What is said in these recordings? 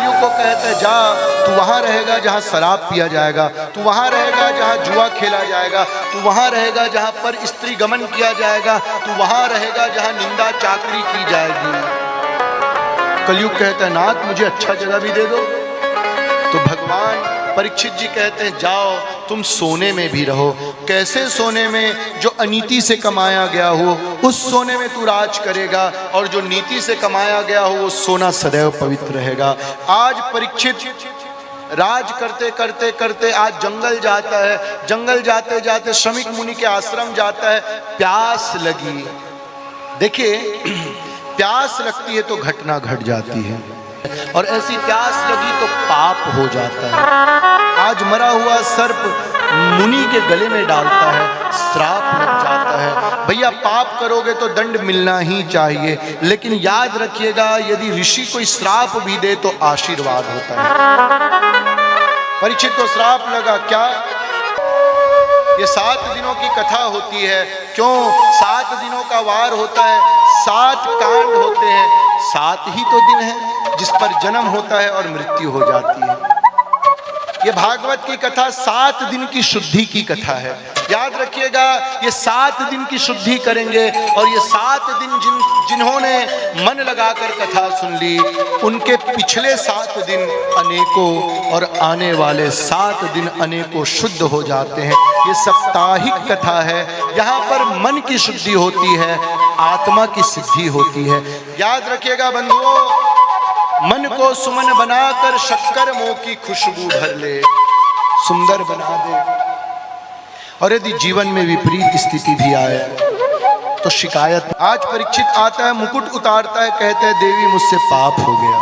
कलयुग को कहते हैं जा तू वहां रहेगा जहां शराब पिया जाएगा, तू वहां रहेगा जहां जुआ खेला जाएगा, तू वहां रहेगा जहां पर स्त्री गमन किया जाएगा, तू वहां रहेगा जहां निंदा चाकरी की जाएगी। कलयुग कहता है नाथ मुझे अच्छा जगह भी दे दो। तो भगवान परीक्षित जी कहते हैं जाओ तुम सोने में भी रहो। कैसे सोने में? जो अनीति से कमाया गया हो उस सोने में तू राज करेगा, और जो नीति से कमाया गया हो वो सोना सदैव पवित्र रहेगा। आज परीक्षित राज करते करते करते आज जंगल जाता है, जंगल जाते जाते श्रमिक मुनि के आश्रम जाता है, प्यास लगी। देखिए प्यास लगती है तो घटना घट जाती है, और ऐसी प्यास लगी तो पाप हो जाता है। आज मरा हुआ सर्प मुनि के गले में डालता है, श्राप लग जाता है। भैया पाप करोगे तो दंड मिलना ही चाहिए, लेकिन याद रखिएगा यदि ऋषि कोई श्राप भी दे तो आशीर्वाद होता है। परीक्षित को श्राप लगा क्या? ये 7 दिनों की कथा होती है। क्यों? 7 दिनों का वार होता है, 7 कांड होते हैं, 7 ही तो दिन है जिस पर जन्म होता है और मृत्यु हो जाती है। ये भागवत की कथा 7 दिन की शुद्धि की कथा है। याद रखिएगा ये 7 दिन की शुद्धि करेंगे, और ये 7 दिन जिन्होंने मन लगाकर कथा सुन ली उनके पिछले 7 दिन अनेकों और आने वाले 7 दिन अनेकों शुद्ध हो जाते हैं। ये साप्ताहिक कथा है, यहाँ पर मन की शुद्धि होती है, आत्मा की सिद्धि होती है। याद रखिएगा बंधुओं, मन को सुमन बनाकर शक्कर मोह की खुशबू भर ले, सुंदर बना दे। और यदि जीवन में विपरीत स्थिति भी आए तो शिकायत। आज परीक्षित आता है, मुकुट उतारता है, कहते हैं देवी मुझसे पाप हो गया,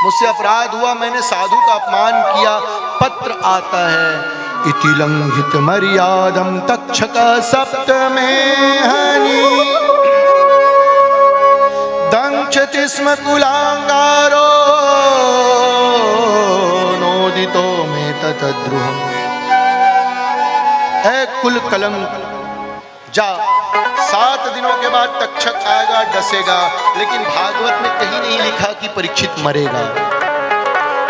मुझसे अपराध हुआ, मैंने साधु का अपमान किया। पत्र आता है इति लंघित मर्यादम तक्षक सप्तमे हनि दंक्षति स्म कुलांगारो नोदितो में ततद्रुहम्। है कुल कलंक जा, 7 दिनों के बाद तक्षक आएगा, डसेगा, लेकिन भागवत में कहीं नहीं लिखा कि परीक्षित मरेगा।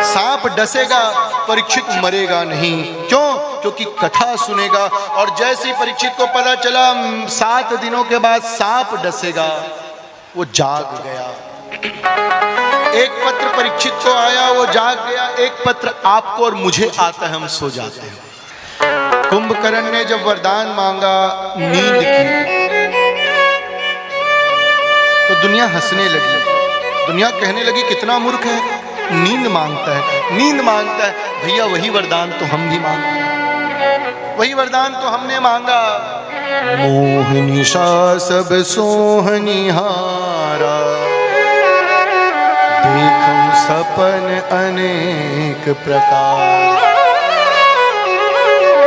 सांप डसेगा, परीक्षित मरेगा नहीं। क्यों? क्योंकि कथा सुनेगा, और जैसे ही परीक्षित को पता चला 7 दिनों के बाद सांप डसेगा, वो जाग गया। एक पत्र परीक्षित को आया, वो जाग गया। एक पत्र आपको और मुझे आता है, हम सो जाते हैं। कुंभकर्ण ने जब वरदान मांगा नींद की तो दुनिया हंसने लगी, दुनिया कहने लगी कितना मूर्ख है, नींद मांगता है, नींद मांगता है। भैया वही वरदान तो हम भी मांगते हैं, वही वरदान तो हमने मांगा। मोहनिशा सब सोहनिहारा देखूं सपन अनेक प्रकार।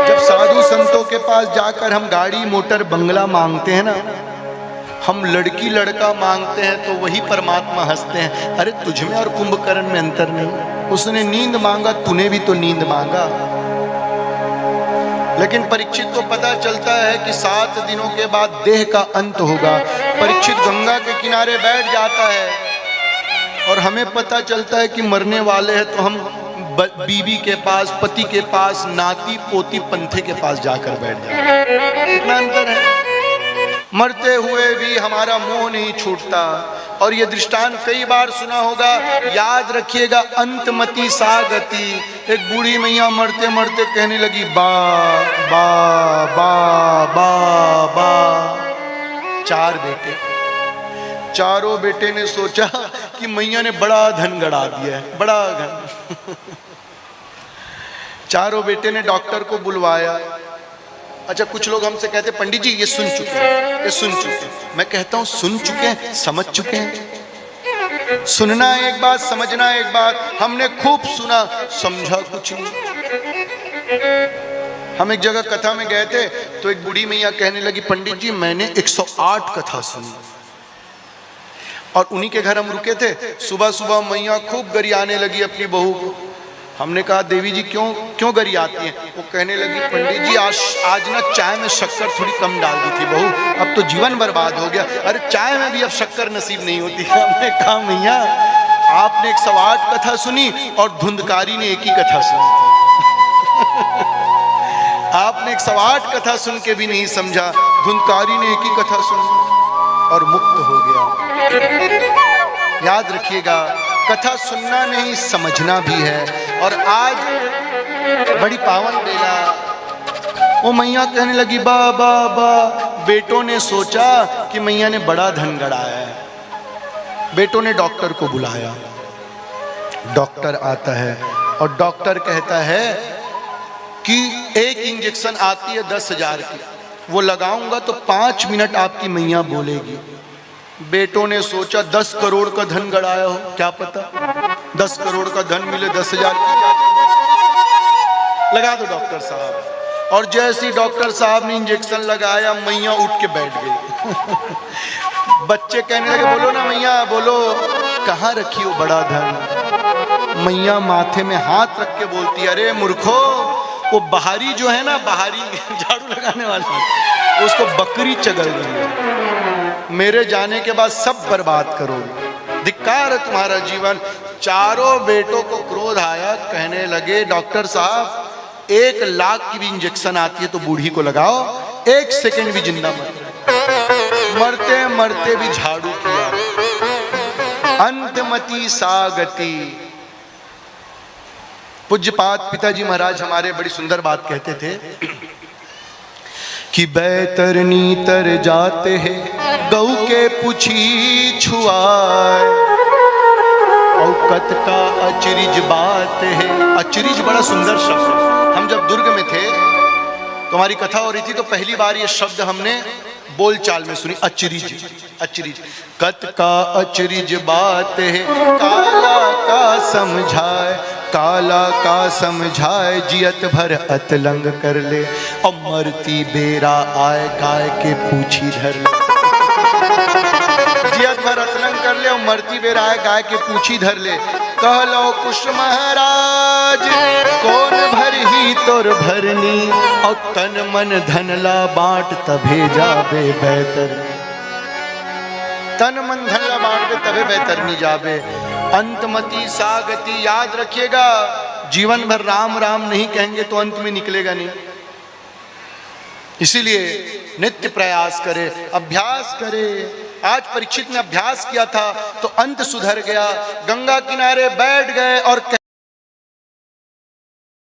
जब साधु संतों के पास जाकर हम गाड़ी मोटर बंगला मांगते हैं ना, हम लड़की लड़का मांगते हैं, तो वही परमात्मा हंसते हैं, अरे तुझमें और कुंभकर्ण में अंतर नहीं, उसने नींद मांगा, तूने भी तो नींद मांगा। लेकिन परीक्षित को पता चलता है कि 7 दिनों के बाद देह का अंत होगा। परीक्षित गंगा के किनारे बैठ जाता है, और हमें पता चलता है कि मरने वाले हैं, तो हम बीवी के पास, पति के पास, नाती पोती पंथे के पास जाकर बैठ जाते। कितना अंतर है। मरते हुए भी हमारा मोह नहीं छूटता। और ये दृष्टांत कई बार सुना होगा, याद रखिएगा। अंतमति सागति, एक बूढ़ी मैया मरते मरते कहने लगी बा बा बा बा बा। 4 बेटे, चारों बेटे ने सोचा कि मैया ने बड़ा धन गड़ा दिया है, बड़ा धन। चारों बेटे ने डॉक्टर को बुलवाया। अच्छा, कुछ लोग हमसे कहते पंडित जी ये सुन चुके हैं, ये सुन चुके हैं। मैं कहता हूं सुन चुके हैं, समझ चुके हैं। सुनना एक बात, समझना एक बात। हमने खूब सुना, समझा कुछ नहीं। हम एक जगह कथा में गए थे, तो एक बूढ़ी मैया कहने लगी पंडित जी मैंने 108 कथा सुनी। और उन्हीं के घर हम रुके थे। सुबह सुबह मैया खूब गरियाने लगी अपनी बहू को। हमने कहा देवी जी क्यों गरियाती हैं? वो कहने लगी पंडित जी आज ना चाय में शक्कर थोड़ी कम डाल दी थी बहू, अब तो जीवन बर्बाद हो गया। अरे चाय में भी अब शक्कर नसीब नहीं होती। हमने कहा मैया आपने 108 कथा सुनी और धुंधकारी ने एक ही कथा सुनी थी। आपने 108 कथा सुन के भी नहीं समझा, धुंधकारी ने एक ही कथा सुनी और मुक्त हो गया। याद रखिएगा, कथा सुनना नहीं समझना भी है। और आज बड़ी पावन बेला, वो मैया कहने लगी बा बा बा। बेटों ने सोचा कि मैया ने बड़ा धन गड़ाया है। बेटों ने डॉक्टर को बुलाया। डॉक्टर आता है और डॉक्टर कहता है कि एक इंजेक्शन आती है 10,000 की, वो लगाऊंगा तो 5 मिनट आपकी मैया बोलेगी। बेटों ने सोचा 10 करोड़ का धन गड़ाया हो, क्या पता 10 करोड़ का धन मिले 10,000 की क्या लगा दो डॉक्टर साहब। और जैसे ही डॉक्टर साहब ने इंजेक्शन लगाया, मैया उठ के बैठ गई। बच्चे कहने लगे बोलो ना मैया बोलो, कहाँ रखी हो बड़ा धन। मैया माथे में हाथ रख के बोलती, अरे मूर्खो, वो बहारी जो है ना, बहारी झाड़ू लगाने वाला, उसको बकरी चगल रही है। मेरे जाने के बाद सब बर्बाद करोगे, धिक्कार है तुम्हारा जीवन। चारों बेटों को क्रोध आया, कहने लगे डॉक्टर साहब 1 लाख की भी इंजेक्शन आती है तो बूढ़ी को लगाओ, 1 सेकंड भी जिंदा मत रहे। मरते मरते भी झाड़ू किया। अंतमति सागति। पूज्यपाद पिताजी महाराज हमारे बड़ी सुंदर बात कहते थे कि बैतरनी तर जाते हैं गौ के पुछी छुआए, औकत का अचरिज बात है। अचरिज बड़ा सुंदर शब्द है। हम जब दुर्ग में थे तो हमारी कथा हो रही थी, तो पहली बार ये शब्द हमने बोलचाल में सुनी, अचरिज। अचरिज, कत का अचरिज बात है, काला का समझाए, काला का समझाए, जियत भर अतलंग कर ले, और मरती बेरा आए गाय के पूछी धर ले। जियत भर अतलंग कर ले और मरती बेरा आए गाय के पूछी धर ले। कह लो कुश महाराज कौन भर ही तोर भरनी, और तन मन धन ला बांट तभे जाबे बैतरनी। तन मन धन ला बांट दे तभे बैतरनी जाबे। अंतमति सागति। याद रखिएगा, जीवन भर राम राम नहीं कहेंगे तो अंत में निकलेगा नहीं। इसीलिए नित्य प्रयास करे, अभ्यास करे। आज परीक्षित ने अभ्यास किया था तो अंत सुधर गया। गंगा किनारे बैठ गए और